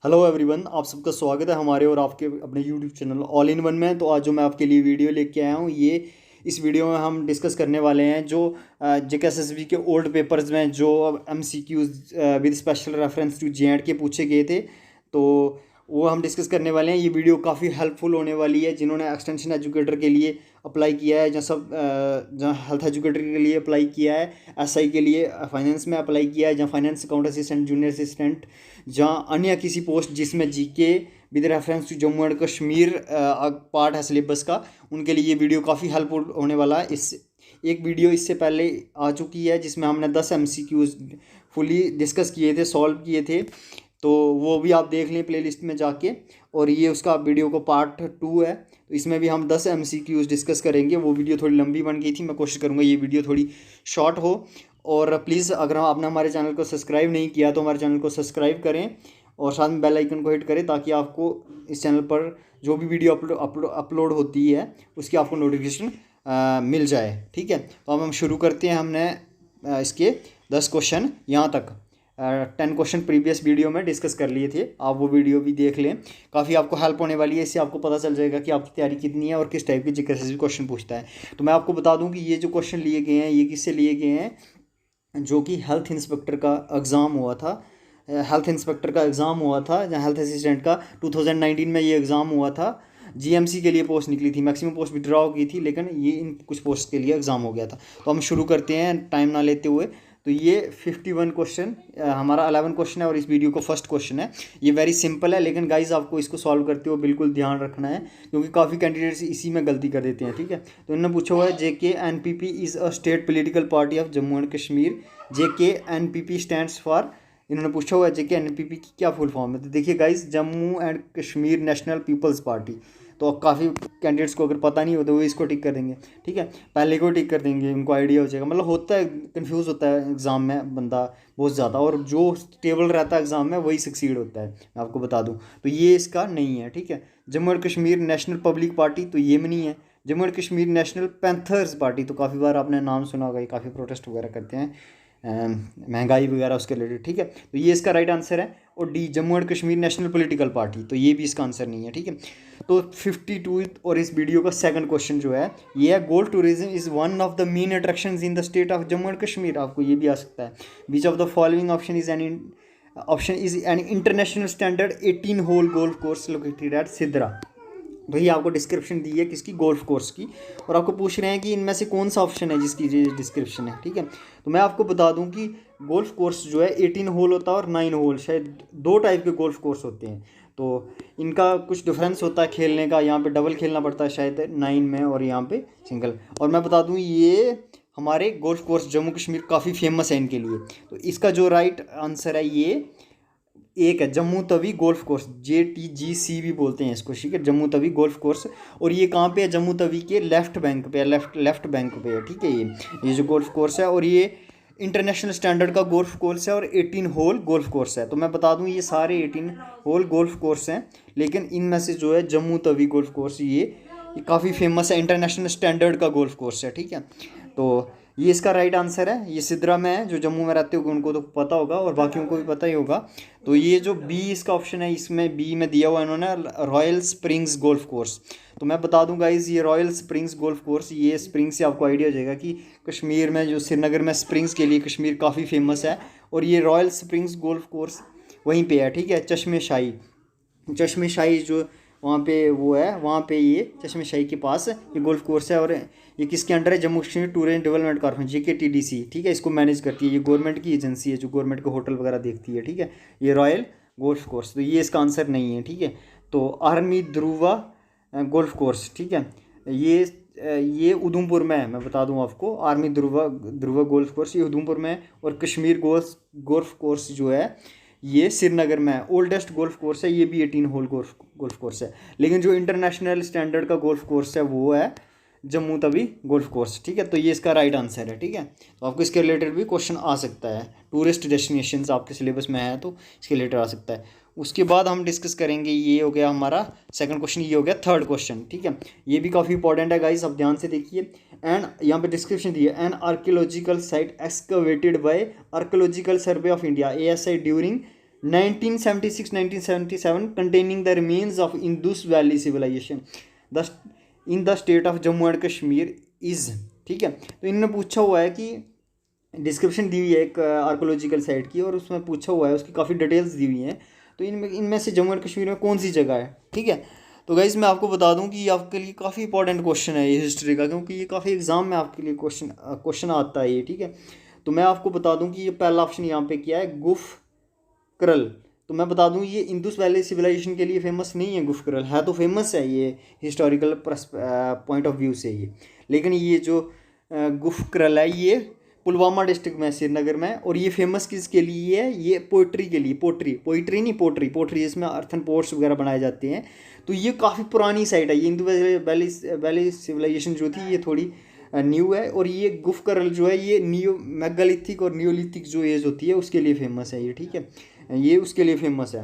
Hello everyone, आप सबका स्वागत है हमारे और आपके अपने YouTube channel all in one में। तो आज जो मैं आपके लिए वीडियो लेके आया हूँ, ये इस वीडियो में हम डिस्कस करने वाले हैं जो जेकेएसएसबी के ओल्ड पेपर्स में जो MCQs with special reference to J and K पूछे गए थे। तो वो हम डिस्कस करने वाले हैं। ये वीडियो काफ़ी हेल्पफुल होने वाली है जिन्होंने एक्सटेंशन एजुकेटर के लिए अप्लाई किया है, जहाँ हेल्थ एजुकेटर के लिए अप्लाई किया है, एसआई के लिए फाइनेंस में अप्लाई किया है, जहाँ finance account assistant, junior assistant, जहाँ अन्य किसी पोस्ट जिसमें GK with reference to Jammu and Kashmir part है सिलेबस का, उनके लिए ये वीडियो काफ़ी हेल्पफुल होने वाला है। इस एक वीडियो इससे पहले आ चुकी है जिसमें हमने 10 एमसीक्यूज फुली डिस्कस किए थे, सॉल्व किए थे, तो वो भी आप देख लें प्लेलिस्ट में जाके। और ये उसका वीडियो को पार्ट 2 है, तो इसमें भी हम 10 एमसीक्यूज डिस्कस करेंगे। वो वीडियो थोड़ी लंबी बन गई थी, मैं कोशिश करूँगा ये वीडियो थोड़ी शॉर्ट हो। और प्लीज़ अगर आपने हमारे चैनल को सब्सक्राइब नहीं किया तो हमारे चैनल को सब्सक्राइब करें और साथ में बेल आइकन को हिट करें, ताकि आपको इस चैनल पर जो भी वीडियो अपलोड होती है उसकी आपको नोटिफिकेशन मिल जाए। ठीक है, तो अब हम शुरू करते हैं। हमने इसके 10 क्वेश्चन यहाँ तक 10 क्वेश्चन प्रीवियस वीडियो में डिस्कस कर लिए थे, आप वो वीडियो भी देख लें। काफ़ी आपको हेल्प होने वाली है, इससे आपको पता चल जाएगा कि आपकी तैयारी कितनी है और किस टाइप की जीके क्वेश्चन पूछता है। तो मैं आपको बता दूं कि ये जो क्वेश्चन लिए गए हैं ये किससे लिए गए हैं, जो कि हेल्थ इंस्पेक्टर का एग्ज़ाम हुआ था। हेल्थ इंस्पेक्टर का एग्ज़ाम हुआ था, जहाँ हेल्थ असिस्टेंट का 2019 में ये एग्ज़ाम हुआ था। जीएमसी के लिए पोस्ट निकली थी, मैक्सिमम पोस्ट विड्रॉ की थी, लेकिन ये इन कुछ पोस्ट के लिए एग्ज़ाम हो गया था। तो हम शुरू करते हैं टाइम ना लेते हुए। तो ये 51 क्वेश्चन हमारा 11 क्वेश्चन है और इस वीडियो को फर्स्ट क्वेश्चन है। ये वेरी सिंपल है, लेकिन गाइज आपको इसको सॉल्व करते हुए बिल्कुल ध्यान रखना है, क्योंकि काफ़ी कैंडिडेट्स इसी में गलती कर देते हैं। ठीक है, तो इन्होंने पूछा हुआ है JKNPP is a state political party of Jammu and Kashmir. JKNPP stands for, इन्होंने पूछा हुआ है JKNPP की क्या फुल फॉर्म है। तो देखिए guys, Jammu and Kashmir national people's party. तो काफ़ी कैंडिडेट्स को अगर पता नहीं हो तो वो इसको टिक कर देंगे। ठीक है, पहले को टिक कर देंगे, उनको आइडिया हो जाएगा। मतलब होता है, कंफ्यूज होता है एग्ज़ाम में बंदा बहुत ज़्यादा, और जो स्टेबल रहता है एग्ज़ाम में वही सक्सीड होता है, मैं आपको बता दूं। तो ये इसका नहीं है। ठीक है, Jammu and Kashmir national public party, तो ये भी नहीं है। Jammu and Kashmir national panthers party, तो काफ़ी बार आपने नाम सुना होगा, ये काफ़ी प्रोटेस्ट वगैरह करते हैं महंगाई वगैरह उसके रिलेटेड। ठीक है, तो ये इसका राइट आंसर है। और D, Jammu and Kashmir national political party, तो ये भी इसका आंसर नहीं है। ठीक है, तो 52 और इस वीडियो का सेकंड क्वेश्चन जो है ये है, golf tourism is one of the main attractions in the state of Jammu and Kashmir. आपको ये भी आ सकता है। Which of the following option is an international standard 18 hole golf course located at Sidra. तो ये आपको डिस्क्रिप्शन दी है किसकी, गोल्फ कोर्स की, और आपको पूछ रहे हैं कि इनमें से कौन सा ऑप्शन है जिसकी ये डिस्क्रिप्शन है। ठीक है, तो मैं आपको बता दूं कि गोल्फ कोर्स जो है 18 होल होता है और 9 होल, शायद दो टाइप के गोल्फ कोर्स होते हैं। तो इनका कुछ डिफरेंस होता है खेलने का, यहाँ पे डबल खेलना पड़ता है शायद 9 में, और यहाँ पे सिंगल। और मैं बता दूँ ये हमारे गोल्फ कोर्स जम्मू कश्मीर काफ़ी फेमस है इनके लिए। तो इसका जो राइट आंसर है ये एक है, Jammu Tawi golf course, JTGC भी बोलते हैं इसको। ठीक है, जम्मू तवी गोल्फ कोर्स, और ये कहाँ पे है, जम्मू तवी के लेफ्ट बैंक पे है, लेफ्ट बैंक पे है। ठीक है, ये जो गोल्फ कोर्स है, और ये इंटरनेशनल स्टैंडर्ड का गोल्फ कोर्स है, और 18 होल गोल्फ कोर्स है। तो मैं बता दूं ये सारे 18 होल गोल्फ कोर्स हैं, लेकिन इनमें से जो है जम्मू तवी गोल्फ कोर्स ये काफ़ी फेमस है, इंटरनेशनल स्टैंडर्ड का गोल्फ कोर्स है। ठीक है, तो ये इसका राइट आंसर है। ये सिद्रा में है, जो जम्मू में रहते होंगे उनको तो पता होगा और बाकियों को भी पता ही होगा। तो ये जो बी इसका ऑप्शन है, इसमें बी में दिया हुआ इन्होंने रॉयल स्प्रिंग्स गोल्फ कोर्स। तो मैं बता दूं गाइज, ये रॉयल स्प्रिंग्स गोल्फ कोर्स, ये स्प्रिंग्स से आपको आइडिया हो जाएगा कि कश्मीर में, जो श्रीनगर में स्प्रिंग्स के लिए कश्मीर काफ़ी फेमस है, और ये रॉयल स्प्रिंग्स गोल्फ कोर्स वहीं पे है। ठीक है, चश्मे शाही जो वहाँ पे वो है, वहाँ पे ये चश्मे शाही के पास ये गोल्फ कोर्स है। और ये किसके अंडर है, Jammu Kashmir tourism development corporation, JKTDC। ठीक है, इसको मैनेज करती है, ये गवर्नमेंट की एजेंसी है जो गवर्नमेंट के होटल वगैरह देखती है। ठीक है, ये रॉयल गोल्फ कोर्स, तो ये इसका आंसर नहीं है। ठीक है, तो आर्मी ध्रुवा गोल्फ कोर्स, ठीक है, ये उधमपुर में है। मैं बता दूं आपको, आर्मी ध्रुवा गोल्फ कोर्स ये उधमपुर में है, और कश्मीर गोल्फ कोर्स जो है ये श्रीनगर में है। ओल्डेस्ट गोल्फ कोर्स है, ये भी 18 होल गोल्फ कोर्स है। लेकिन जो इंटरनेशनल स्टैंडर्ड का गोल्फ कोर्स है वो है जम्मू तवी गोल्फ कोर्स। ठीक है, तो ये इसका राइट आंसर है। ठीक है, तो आपको इसके रिलेटेड भी क्वेश्चन आ सकता है, टूरिस्ट डेस्टिनेशंस आपके सिलेबस में है तो इसके रिलेटेड आ सकता है। उसके बाद हम डिस्कस करेंगे, ये हो गया हमारा सेकंड क्वेश्चन, ये हो गया थर्ड क्वेश्चन। ठीक है, ये भी काफ़ी इंपॉर्टेंट है गाइस, आप ध्यान से देखिए। एंड यहाँ पे डिस्क्रिप्शन दी है, an archaeological site excavated by archaeological survey of India ASI during 1976-1977 containing the remains of Indus Valley civilization the in the state of Jammu and Kashmir is. ठीक है, तो इनने पूछा हुआ है कि डिस्क्रिप्शन दी हुई है एक आर्कोलॉजिकल साइट की, और उसमें पूछा हुआ है, उसकी काफ़ी डिटेल्स दी हुई हैं, तो इनमें से जम्मू एंड कश्मीर में कौन सी जगह है। ठीक है, तो गाइज़ मैं आपको बता दूं कि ये आपके लिए काफ़ी इंपॉर्टेंट क्वेश्चन है ये हिस्ट्री का, क्योंकि ये काफ़ी एग्जाम में आपके लिए क्वेश्चन आता है ये। ठीक है, तो मैं आपको बता दूं कि ये पहला ऑप्शन यहाँ पे क्या है, गुफ करल। तो मैं बता दूं ये इंडस वैली सिविलाइजेशन के लिए फेमस नहीं है, गुफ करल है तो फेमस है ये हिस्टोरिकल पॉइंट ऑफ व्यू से ये, लेकिन ये जो गुफ करल है ये पुलवामा डिस्ट्रिक्ट में, श्रीनगर में, और ये फेमस किसके लिए है, ये पोइट्री के लिए, पोइट्री नहीं, पोट्री जिसमें अर्थन पोर्ट्स वगैरह बनाए जाते हैं। तो ये काफ़ी पुरानी साइट है, ये इंडस वैली सिविलाइजेशन जो थी ये थोड़ी न्यू है, और ये गुफ करल जो है ये न्यू मेगालिथिक और न्यूलिथिक जो एज होती है उसके लिए फेमस है ये। ठीक है, ये उसके लिए फेमस है,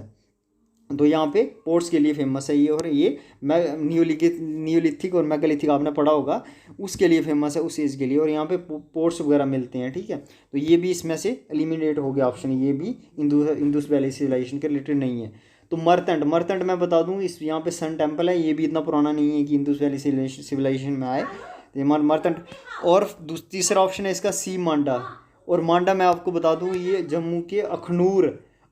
तो यहाँ पे पोर्ट्स के लिए फेमस है ये, और ये न्यूलिथिक और मेगालिथिक आपने पढ़ा होगा उसके लिए फेमस है, उस एज के लिए, और यहाँ पे पोर्ट्स वगैरह मिलते हैं। ठीक है, तो ये भी इसमें से एलिमिनेट हो गया ऑप्शन, ये भी इंडस वैली सिविलाइजेशन के रिलेटेड नहीं है। तो मर्तंड मैं बता दूँ, इस यहाँ पे सन टेम्पल है, ये भी इतना पुराना नहीं है कि इंडस वैली सिविलाइजेशन में आए, ये मर्तंड। और तीसरा ऑप्शन है इसका सी मांडा, और मांडा मैं आपको बता दूँ ये जम्मू के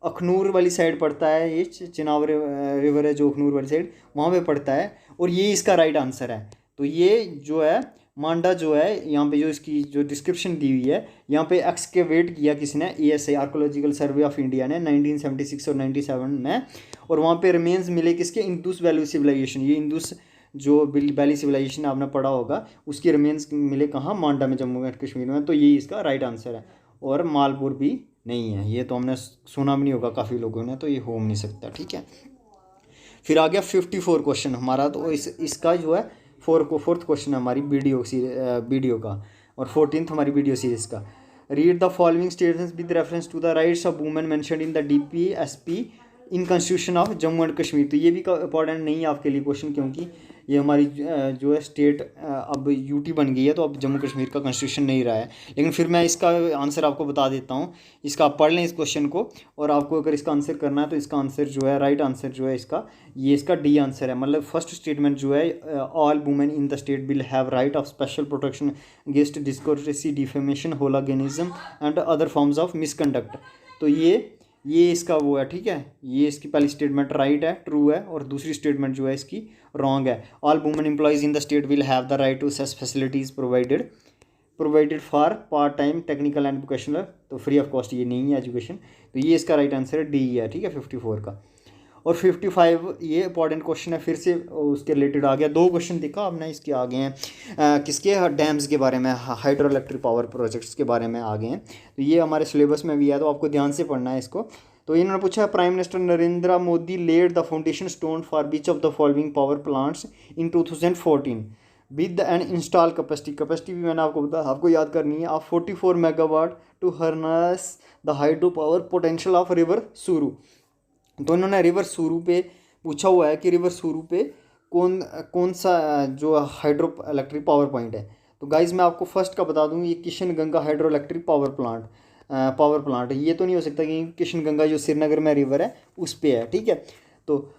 अखनूर वाली साइड पड़ता है, ये चिनाब रिवर है जो अखनूर वाली साइड वहाँ पे पड़ता है, और ये इसका राइट आंसर है। तो ये जो है मांडा जो है यहाँ पे जो इसकी जो डिस्क्रिप्शन दी हुई है, यहाँ पे एक्सकेवेट किया किसने, ASI archaeological survey of India ने 1976 और 97 में, और वहाँ पे रिमेन्स मिले किसके, इंडस वैली सिविलाइजेशन, ये इंडस जो वैली सिविलाइजेशन आपने पढ़ा होगा उसके रिमेन्स मिले कहाँ, मांडा में, जम्मू एंड कश्मीर में। तो ये इसका राइट आंसर है, और मालपुर भी नहीं है, ये तो हमने सुना भी नहीं होगा काफ़ी लोगों ने, तो ये हो नहीं सकता। ठीक है, फिर आ गया 54 क्वेश्चन हमारा, तो इसका जो है फोर्थ क्वेश्चन है हमारी वीडियो का, और 14th हमारी वीडियो सीरीज़ का। Read the following statements with reference to the rights of women mentioned in the DPSP in constitution of Jammu and Kashmir. तो ये भी इंपॉर्टेंट नहीं है आपके लिए क्वेश्चन, क्योंकि ये हमारी जो है स्टेट अब यूटी बन गई है, तो अब जम्मू कश्मीर का कॉन्स्टिट्यूशन नहीं रहा है। लेकिन फिर मैं इसका आंसर आपको बता देता हूँ, इसका आप पढ़ लें इस क्वेश्चन को, और आपको अगर इसका आंसर करना है तो इसका आंसर जो है, राइट आंसर जो है इसका, ये इसका डी आंसर है। मतलब फर्स्ट स्टेटमेंट जो है, all women in the state will have right of special protection against discourtesy, defamation, hooliganism and other forms of misconduct. तो ये इसका वो है। ठीक है, ये इसकी पहली स्टेटमेंट राइट है, ट्रू है, और दूसरी स्टेटमेंट जो है इसकी रॉन्ग है। All women employees in the state will have the right to such facilities provided for part time technical and vocational, तो फ्री ऑफ कॉस्ट ये नहीं है एजुकेशन। तो ये इसका राइट आंसर है, डी है। ठीक है, 54 का। और 55 ये इंपॉर्टेंट क्वेश्चन है, फिर से उसके रिलेटेड आ गया, 2 क्वेश्चन देखा आपने, इसके आ गए हैं किसके, डैम्स के बारे में, हाइड्रो इलेक्ट्रिक पावर प्रोजेक्ट्स के बारे में आ गए हैं। तो ये हमारे सिलेबस में भी है, तो आपको ध्यान से पढ़ना है इसको। तो इन्होंने पूछा, prime minister Narendra Modi laid the foundation stone for which of the following power plants in 2014 with an install capacity भी मैंने आपको बताया, आपको याद करनी है, आप 44 megawatt to harness the hydro power potential of river Suru. तो इन्होंने रिवर सुरू पे पूछा हुआ है कि रिवर सुरू पे कौन सा जो हाइड्रो इलेक्ट्रिक पावर पॉइंट है। तो गाइज मैं आपको फर्स्ट का बता दूँ, ये Kishan Ganga hydro electric power plant है। ये तो नहीं हो सकता कि किशन गंगा जो श्रीनगर में रिवर है उस पर है। ठीक है, तो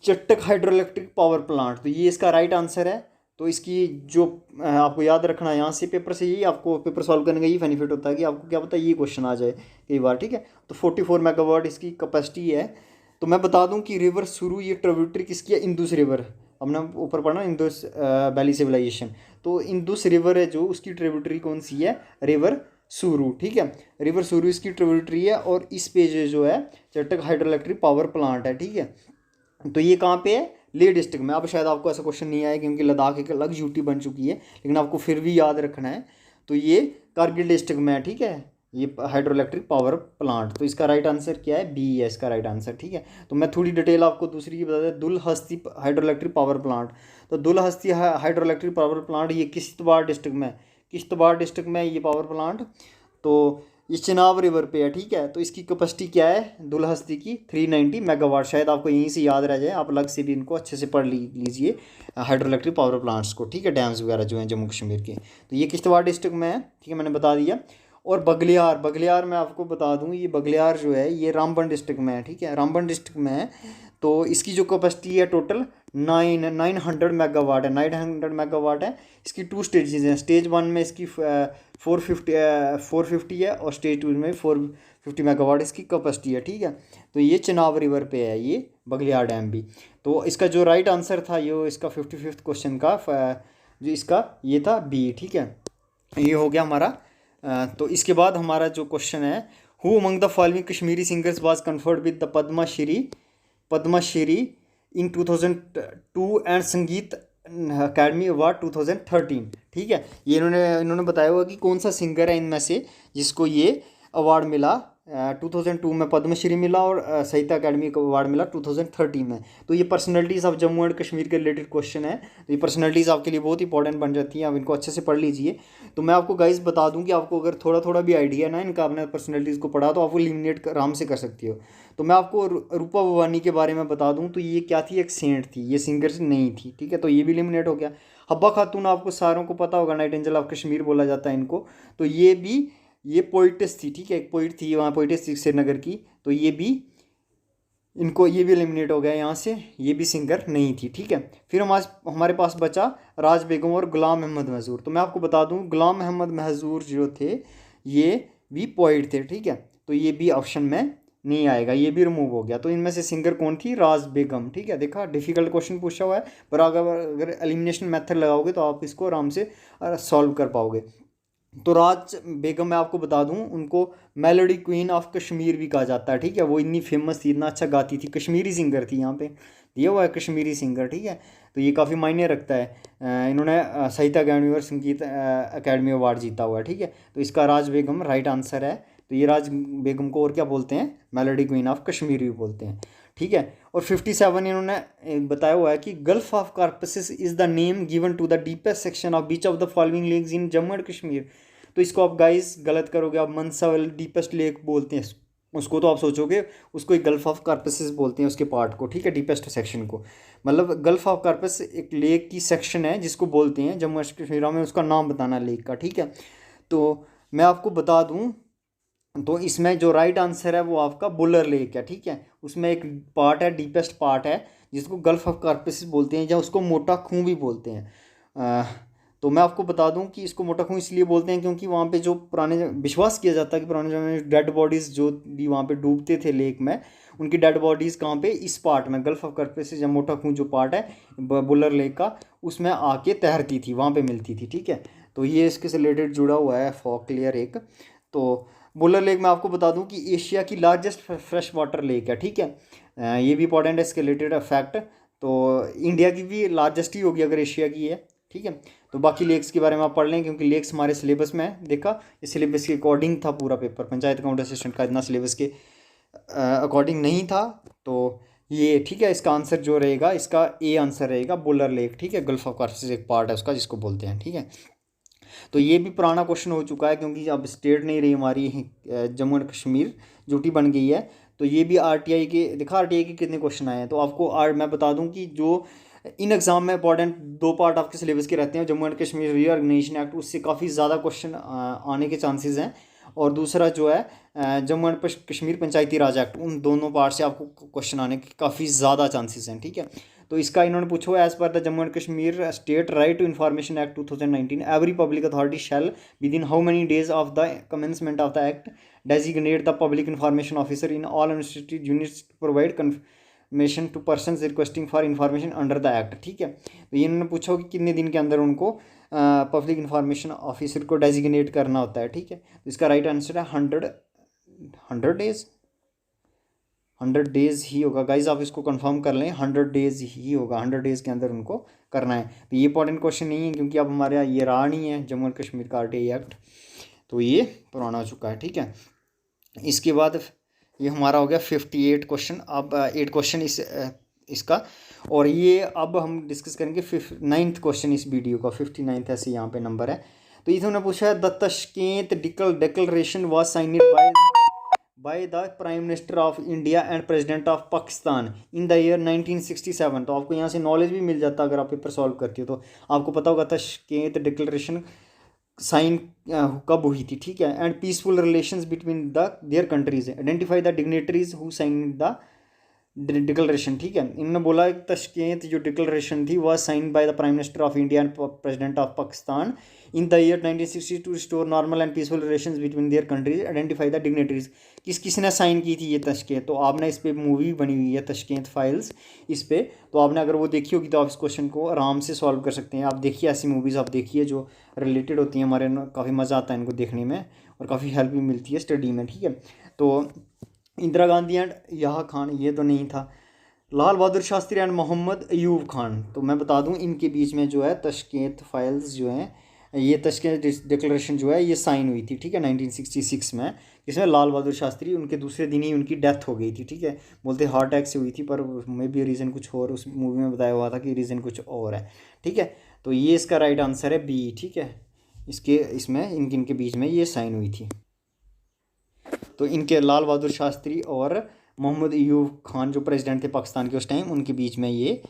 चट्टक हाइड्रो इलेक्ट्रिक पावर प्लांट, तो ये इसका राइट आंसर है। तो इसकी जो आपको याद रखना है, यहाँ से पेपर से यही आपको पेपर सॉल्व करने का ये बेनिफिट होता है कि आपको क्या पता है ये क्वेश्चन आ जाए कई बार। ठीक है, तो 44 मेगावाट इसकी कैपेसिटी है। तो मैं बता दूं कि रिवर सुरू ये ट्रिब्यूटरी किसकी है, इंदुस रिवर, हमने ऊपर पढ़ा इंदुस वैली सिविलाइजेशन। तो इंदुस रिवर है जो, उसकी ट्रिब्यूटरी कौन सी है, रिवर सुरू। ठीक है, रिवर सुरू इसकी ट्रिब्यूटरी है, और इस पेज जो है चट्टक हाइड्रो इलेक्ट्रिक पावर प्लांट है। ठीक है, तो ये कहाँ पे है, लेह डिस्ट्रिक्ट में। अब शायद आपको ऐसा क्वेश्चन नहीं आया क्योंकि लद्दाख एक अलग यूटी बन चुकी है, लेकिन आपको फिर भी याद रखना है। तो ये कारगिल डिस्ट्रिक्ट में है। ठीक है, ये हाइड्रो इलेक्ट्रिक पावर प्लांट, तो इसका राइट आंसर क्या है, बी है इसका राइट आंसर। ठीक है, तो मैं थोड़ी डिटेल आपको दूसरी की बता दें, Dulhasti hydro electric power plant. तो Dulhasti hydro electric power plant ये किश्तवाड़ डिस्ट्रिक्ट में ये पावर प्लांट, तो ये चिनाब रिवर पे है। ठीक है, तो इसकी कैपेसिटी क्या है दुलहस्ती की, 390 मेगावाट। शायद आपको यहीं से याद रह जाए, आप अलग से भी इनको अच्छे से पढ़ लीजिए हाइड्रो इलेक्ट्रिक पावर प्लांट्स को। ठीक है, डैम्स वगैरह जो हैं जम्मू कश्मीर के, तो ये किश्तवाड़ डिस्ट्रिक्ट में है। ठीक है, मैंने बता दिया। और बगलियार, बगलियार मैं आपको बता दूं, ये बगलियार जो है ये रामबन डिस्ट्रिक्ट में है, ठीक है, रामबन डिस्ट्रिक्ट में है। तो इसकी जो कैपेसिटी है टोटल 900 मेगावाट है। इसकी 2 स्टेजेस हैं। स्टेज 1 में इसकी 450 है और स्टेज 2 में 450 मेगावाट इसकी कैपेसिटी है, ठीक है। तो ये चिनाब रिवर पे है ये बगलियार डैम भी। तो इसका जो राइट आंसर था ये इसका 55th क्वेश्चन का जो इसका ये था बी, ठीक है। ये हो गया हमारा। तो इसके बाद हमारा जो क्वेश्चन है, who among the following Kashmiri singers was conferred with the Padma Shri in 2002 and Sangeet academy award 2013, ठीक है। ये इन्होंने बताया हुआ कि कौन सा सिंगर है इनमें से जिसको ये अवार्ड मिला। 2002 में पद्मश्री मिला और साहित्य अकेडमी का अवार्ड मिला 2013 में। तो ये personalities of Jammu and Kashmir के रिलेटेड क्वेश्चन है। तो ये पर्सनैलिटीज़ आपके लिए बहुत इंपॉर्टेंट बन जाती हैं, आप इनको अच्छे से पढ़ लीजिए। तो मैं आपको गाइस बता दूं कि आपको अगर थोड़ा थोड़ा भी आइडिया ना इनका, आपने पर्सनैलिटीज़ को पढ़ा तो आपको एलिमिनेट आराम से कर सकती हो। तो मैं आपको रूपा भवानी के बारे में बता दूँ तो ये क्या थी, एक सेंट थी, ये सिंगर नहीं थी, ठीक है। तो ये भी एलिमिनेट हो गया। हब्बा खातून आपको सारों को पता होगा, नाइट एंजल ऑफ कश्मीर बोला जाता है इनको। तो ये पोइटिस थी, ठीक है, एक पोइट थी वहाँ, पोइटिस थी श्रीनगर की। तो ये भी एलिमिनेट हो गया यहाँ से, ये भी सिंगर नहीं थी, ठीक है। फिर हमारे पास बचा राज बेगम और गुलाम अहमद महजूर। तो मैं आपको बता दूँ गुलाम अहमद महजूर जो थे ये भी पोइट थे, ठीक है। तो ये भी ऑप्शन में नहीं आएगा, ये भी रिमूव हो गया। तो इनमें से सिंगर कौन थी, राज बेगम, ठीक है। देखा, डिफिकल्ट क्वेश्चन पूछा हुआ है, पर अगर एलिमिनेशन मेथड लगाओगे तो आप इसको आराम से सॉल्व कर पाओगे। तो राज बेगम मैं आपको बता दूं, उनको मेलोडी क्वीन ऑफ कश्मीर भी कहा जाता है, ठीक है। वो इतनी फेमस थी, इतना अच्छा गाती थी, कश्मीरी सिंगर थी, यहाँ पे दिया हुआ है कश्मीरी सिंगर, ठीक है। तो ये काफ़ी मायने रखता है। इन्होंने साहित्य अकेडमी और संगीत अकेडमी अवार्ड जीता हुआ है, ठीक है। तो इसका राज बेगम राइट आंसर है। तो ये राज बेगम को और क्या बोलते हैं, मेलोडी क्वीन ऑफ कश्मीर भी बोलते हैं, ठीक है। और 57 इन्होंने बताया हुआ है कि gulf of corpus is the name given to the deepest section of beach of the following lakes in Jammu and Kashmir. तो इसको आप गाइस गलत करोगे, आप मनसावल डीपेस्ट लेक बोलते हैं उसको, तो आप सोचोगे उसको एक गल्फ ऑफ कॉर्पस बोलते हैं उसके पार्ट को, ठीक है, डीपेस्ट सेक्शन को। मतलब गल्फ ऑफ कॉर्पस एक लेक की सेक्शन है जिसको बोलते हैं जम्मू एंड कश्मीर में, उसका नाम बताना लेक का, ठीक है। तो मैं आपको बता दूं, तो इसमें जो राइट आंसर है वो आपका बुलर लेक है, ठीक है। उसमें एक पार्ट है, डीपेस्ट पार्ट है, जिसको गल्फ ऑफ कॉर्पस बोलते हैं या उसको मोटा खूह भी बोलते हैं। तो मैं आपको बता दूं कि इसको मोटा खूह इसलिए बोलते हैं क्योंकि वहाँ पे जो पुराने विश्वास किया जाता है कि पुराने ज़माने में डेड बॉडीज़ जो भी वहाँ पे डूबते थे लेक में, उनकी डेड बॉडीज़ कहाँ पे, इस पार्ट में गल्फ ऑफ कॉर्पस या मोटा खूह जो पार्ट है बुलर लेक का, उसमें आके तैरती थी, वहाँ पे मिलती थी, ठीक है। तो ये इसके से रिलेटेड जुड़ा हुआ है फॉक क्लियर एक। तो बुलर लेक मैं आपको बता दूं कि एशिया की लार्जेस्ट फ्रेश वाटर लेक है, ठीक है। ये भी इंपॉर्टेंट है इसके रिलेटेड फैक्ट। तो इंडिया की भी लार्जेस्ट ही होगी अगर एशिया की है, ठीक है। तो बाकी लेक्स के बारे में आप पढ़ लें क्योंकि लेक्स हमारे सिलेबस में है। देखा, इस सिलेबस के अकॉर्डिंग था पूरा पेपर, पंचायत अकाउंट असिस्टेंट का इतना सिलेबस के अकॉर्डिंग नहीं था। तो ये ठीक है, इसका आंसर जो रहेगा, इसका ए आंसर रहेगा बुलर लेक, ठीक है। गल्फ ऑफ कॉर्पस एक पार्ट है उसका जिसको बोलते हैं, ठीक है। तो ये भी पुराना क्वेश्चन हो चुका है क्योंकि अब स्टेट नहीं रही हमारी जम्मू एंड कश्मीर, यूटी बन गई है। तो ये भी आरटीआई के, देखा आरटीआई के कितने क्वेश्चन आए हैं। तो आपको मैं बता दूं कि जो इन एग्ज़ाम में इंपॉर्टेंट 2 पार्ट आपके सिलेबस के रहते हैं, Jammu and Kashmir reorganisation act, उससे काफ़ी ज़्यादा क्वेश्चन आने के चांसेस हैं। और दूसरा जो है Jammu and Kashmir Panchayati Raj act, उन दोनों पार्ट से आपको क्वेश्चन आने के काफ़ी ज़्यादा चांसेस हैं, ठीक है। तो इसका इन्होंने पूछा है, as per the Jammu and Kashmir state right to information act 2019 every public authority shall within how many days of the commencement of the act designate the public information officer in all administrative units to provide confirmation to person requesting for information under the act, ठीक है। तो ये इन्होंने पूछा कि कितने दिन के अंदर उनको पब्लिक इन्फॉर्मेशन ऑफिसर को डेजिग्नेट करना होता है, ठीक है। तो इसका राइट आंसर है 100 डेज, 100 डेज़ ही होगा गाइज, आप इसको कंफर्म कर लें, 100 डेज़ ही होगा, 100 डेज़ के अंदर उनको करना है। तो ये इंपॉर्टेंट क्वेश्चन नहीं है क्योंकि अब हमारे यहाँ ये रहा नहीं है जम्मू एंड कश्मीर का आरटीआई एक्ट, तो ये पुराना हो चुका है, ठीक है। इसके बाद ये हमारा हो गया 58 क्वेश्चन। अब 8 क्वेश्चन इसका, और ये अब हम डिस्कस करेंगे 9th क्वेश्चन इस वीडियो का, 59th ऐसे यहाँ पे नंबर है। तो इन्होंने पूछा है the Tashkent declaration was signed by the prime minister of India and president of Pakistan in the year 1967। तो आपको यहाँ से नॉलेज भी मिल जाता है, अगर आप पेपर सॉल्व करते हो तो आपको पता होगा तश्केंत डिक्लेरेशन साइन कब हुई थी, ठीक है। And peaceful relations between the their countries, identify the dignitaries who sign the declaration, ठीक है। इन्होंने बोला तशकीत जो डिक्लेरेशन थी वह sign by the prime minister of India and president of Pakistan in the year 1960 to restore normal and peaceful relations between their countries, identify the dignitaries. किसने sign की थी ये तशकीत, तो आपने इस पर मूवी बनी हुई है तशकीत फाइल्स इस पर, तो आपने अगर वो देखी होगी तो आप इस क्वेश्चन को आराम से सॉल्व कर सकते हैं। आप देखिए ऐसी मूवीज़ आप देखिए जो रिलेटेड होती हैं हमारे, काफ़ी मज़ा आता है इनको देखने में और काफ़ी हेल्प भी मिलती है स्टडी में, ठीक है। तो इंदिरा गांधी एंड याह खान ये तो नहीं था, लाल बहादुर शास्त्री एंड मोहम्मद अयूब खान, तो मैं बता दूं इनके बीच में जो है तशकीत फाइल्स जो हैं, ये तशकीत डिक्लेरेशन जो है ये साइन हुई थी, ठीक है, 1966 में। इसमें लाल बहादुर शास्त्री उनके दूसरे दिन ही उनकी डेथ हो गई थी, ठीक है। बोलते हार्ट अटैक से हुई थी, पर मे भी रीज़न कुछ और, उस मूवी में बताया हुआ था कि रीज़न कुछ और है, ठीक है। तो ये इसका राइट आंसर है बी, ठीक है। इसके इसमें इनके बीच में ये साइन हुई थी, तो इनके लाल बहादुर शास्त्री और मोहम्मद अयूब खान जो प्रेसिडेंट थे पाकिस्तान के उस टाइम, उनके बीच में ये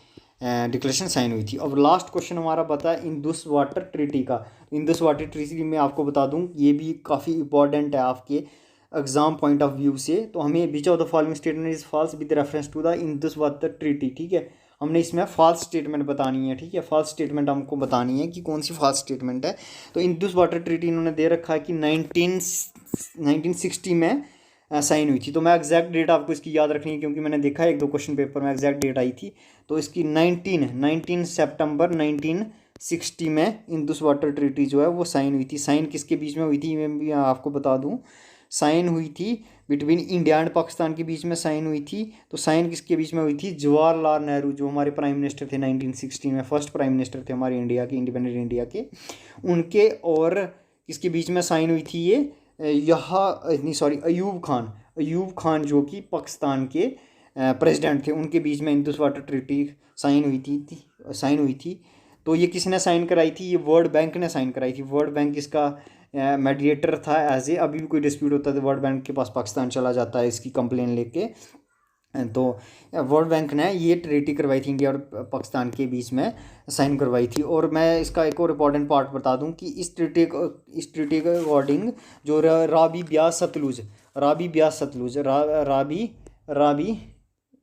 डिक्लेरेशन साइन हुई थी। अब लास्ट क्वेश्चन हमारा बता है इंदुस वाटर ट्रीटी का। इंदुस वाटर ट्रीटी में आपको बता दूं ये भी काफ़ी इंपॉर्टेंट है आपके एग्जाम पॉइंट ऑफ व्यू से। तो हमें which of the following statement is false with reference to the Indus water treaty, ठीक है। हमने इसमें फॉल्स स्टेटमेंट बतानी है, ठीक है। फॉल्स स्टेटमेंट हमको बतानी है कि कौन सी फॉल्स स्टेटमेंट है। तो इंदुस वाटर ट्रीटी इन्होंने दे रखा है कि 1960 में साइन हुई थी। तो मैं एग्जैक्ट डेट आपको इसकी याद रखनी है क्योंकि मैंने देखा है एक दो क्वेश्चन पेपर में एग्जैक्ट डेट आई थी। तो इसकी 19 सितंबर 1960 में इंदुस वाटर ट्रीटी जो है वो साइन हुई थी। साइन किसके बीच में हुई थी मैं भी आपको बता दूं, साइन हुई थी बिटवीन इंडिया एंड पाकिस्तान के बीच में साइन हुई थी। तो साइन किसके बीच में हुई थी, जवाहरलाल नेहरू जो हमारे प्राइम मिनिस्टर थे 1960 में, फर्स्ट प्राइम मिनिस्टर थे हमारे इंडिया के, इंडिपेंडेंट इंडिया के, उनके और किसके बीच में साइन हुई थी ये अयूब खान जो कि पाकिस्तान के प्रेसिडेंट थे, उनके बीच में इंदुस वाटर ट्रीटी साइन हुई थी। तो ये किसने साइन कराई थी, ये वर्ल्ड बैंक ने साइन कराई थी। वर्ल्ड बैंक इसका मीडिएटर था एज ए, अभी भी कोई डिस्प्यूट होता है तो वर्ल्ड बैंक के पास पाकिस्तान चला जाता है इसकी कंप्लेन लेके। तो वर्ल्ड बैंक ने ये ट्रीटी करवाई थी इंडिया और पाकिस्तान के बीच में साइन करवाई थी। और मैं इसका एक और इम्पॉर्टेंट पार्ट बता दूं कि इस ट्रीटी के अकॉर्डिंग जो राबी ब्यास सतलुज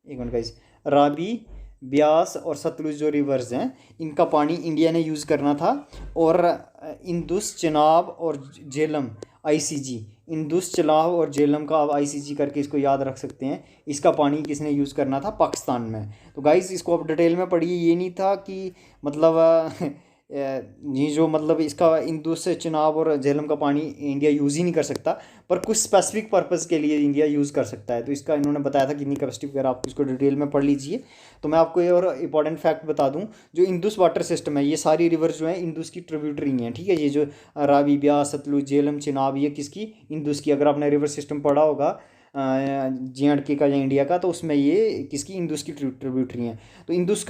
एक मिनट गाइस, राबी ब्यास और सतलुज जो रिवर्स हैं इनका पानी इंडिया ने यूज़ करना था। और इंदुस चिनाब और झेलम आईसीजी, इंदुस चिनाब और झेलम का आप आईसीजी करके इसको याद रख सकते हैं। इसका पानी किसने यूज़ करना था, पाकिस्तान में। तो गाइस इसको आप डिटेल में पढ़िए, ये नहीं था कि मतलब ये जो मतलब इसका इंदुस चिनाब और झेलम का पानी इंडिया यूज़ ही नहीं कर सकता, पर कुछ स्पेसिफिक पर्पज़ के लिए इंडिया यूज़ कर सकता है। तो इसका इन्होंने बताया था कितनी कैपेसिटी वगैरह, आप इसको डिटेल में पढ़ लीजिए। तो मैं आपको ये और इंपॉर्टेंट फैक्ट बता दूं, जो इंदुस वाटर सिस्टम है ये सारी रिवर जो है इंदुस की ट्रिब्यूटरी हैं, ठीक है। ये जो रावी ब्यास सतलुज झेलम चिनाब ये किसकी, इंदुस की। अगर आपने रिवर सिस्टम पढ़ा होगा JNK का या इंडिया का, तो उसमें ये किसकी, इंदुस की ट्रिब्यूटरी हैं। तो इंदुस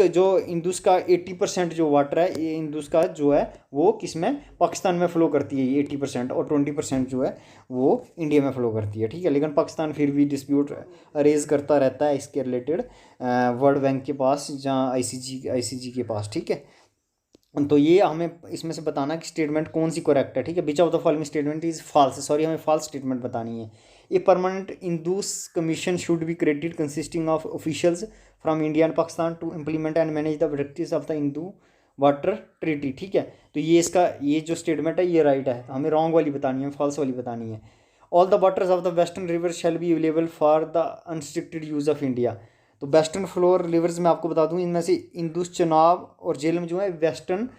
का 80% जो वाटर है ये इंदुस का जो है वो किस में, पाकिस्तान में फ़्लो करती है ये 80%, और 20% जो है वो इंडिया में फ़्लो करती है, ठीक है। लेकिन पाकिस्तान फिर भी डिस्प्यूट रेज करता रहता है इसके रिलेटेड वर्ल्ड बैंक के पास, जहाँ ICG के पास, ठीक है। तो ये हमें इसमें से बताना कि स्टेटमेंट कौन सी करेक्ट है, ठीक है। Which of the following statement is false, sorry हमें फॉल्स स्टेटमेंट बतानी है। A permanent Indus commission should be created consisting of officials from India and Pakistan to implement and manage the objectives of the Indus water treaty, ठीक है। तो ये जो statement है ये राइट है, हमें रॉन्ग वाली बतानी है, फॉल्स वाली बतानी है। All the waters of the western river shall be available for the unrestricted use of India. तो वेस्टर्न फ्लोर रिवर्स में आपको बता दूँ, इनमें से इंदुस चिनाब और झेलम जो है वेस्टर्न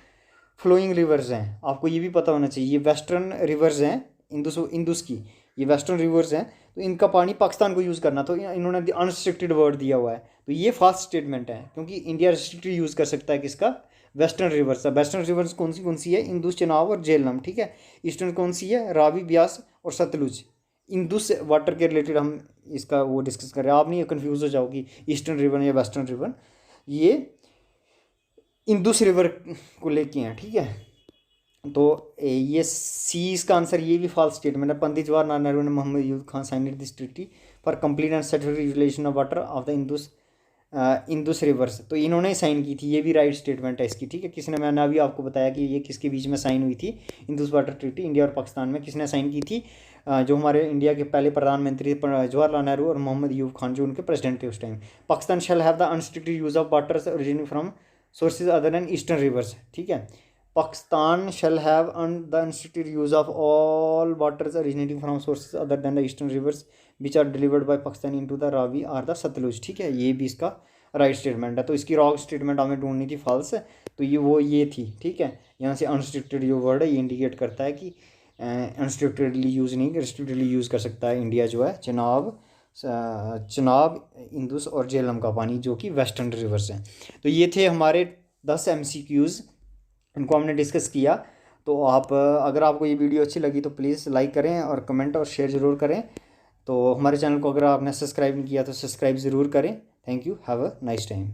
फ्लोइंग रिवर्स हैं, आपको ये भी पता होना चाहिए। ये वेस्टर्न रिवर्स हैं इंदुस की, ये वेस्टर्न रिवर्स हैं। तो इनका पानी पाकिस्तान को यूज़ करना, तो इन्होंने अनरिस्ट्रिक्टेड वर्ड दिया हुआ है। तो ये फास्ट स्टेटमेंट है क्योंकि इंडिया रिस्ट्रिक्टेड यूज़ कर सकता है किसका, वेस्टर्न रिवर्स है। वेस्टर्न रिवर्स कौन सी है, इंदुस चिनाब और झेलम, ठीक है। ईस्टर्न कौन सी है, रावी ब्यास और सतलुज। इंदुस वाटर के रिलेटेड हम इसका वो डिस्कस कर रहे हैं, आप नहीं कन्फ्यूज़ हो जाओगी ईस्टर्न रिवर या वेस्टर्न रिवर, ये इंदुस रिवर को लेके हैं, ठीक है। तो ये सी इसका आंसर, ये भी फॉल्स स्टेटमेंट है। पंडित जवाहरलाल नेहरू ने Mohammad Ayub Khan sign this treaty for complete and satisfactory utilisation of water of the Indus Indus rivers, तो इन्होंने साइन की थी, ये भी राइट स्टेटमेंट है इसकी, ठीक है। किसने, मैंने अभी आपको बताया कि ये किसके बीच में साइन हुई थी, इंदुस वाटर ट्रीटी, इंडिया और पाकिस्तान में किसने साइन की थी, जो हमारे इंडिया के पहले प्रधानमंत्री जवाहरलाल नेहरू और मोहम्मद यूब खान जो उनके प्रेसिडेंट थे उस time. Pakistan shall have the unrestricted use of waters originating from sources other than eastern rivers, ठीक है। Pakistan shall have the unrestricted use of all waters originating from sources other than the eastern rivers which are delivered by Pakistan into the Ravi or the Sutlej, ठीक है। ये भी इसका right statement है। तो इसकी रॉन्ग स्टेटमेंट हमें ढूंढनी थी, फॉल्स, तो ये थी, ठीक है। यहाँ से अनरिस्ट्रिक्टेड जो वर्ड है ये इंडिकेट करता है कि अनरिस्ट्रिक्टेडली यूज़ नहीं, रिस्ट्रिक्टेडली यूज़ कर सकता है इंडिया जो है चनाब, इंदुस और झेलम का पानी जो कि वेस्टर्न रिवर्स हैं। तो ये थे हमारे 10 MCQs, इनको हमने डिस्कस किया। तो आप, अगर आपको ये वीडियो अच्छी लगी तो प्लीज़ लाइक करें और कमेंट और शेयर ज़रूर करें। तो हमारे चैनल को अगर आपने सब्सक्राइब नहीं किया तो सब्सक्राइब ज़रूर करें। Thank you, have a nice time.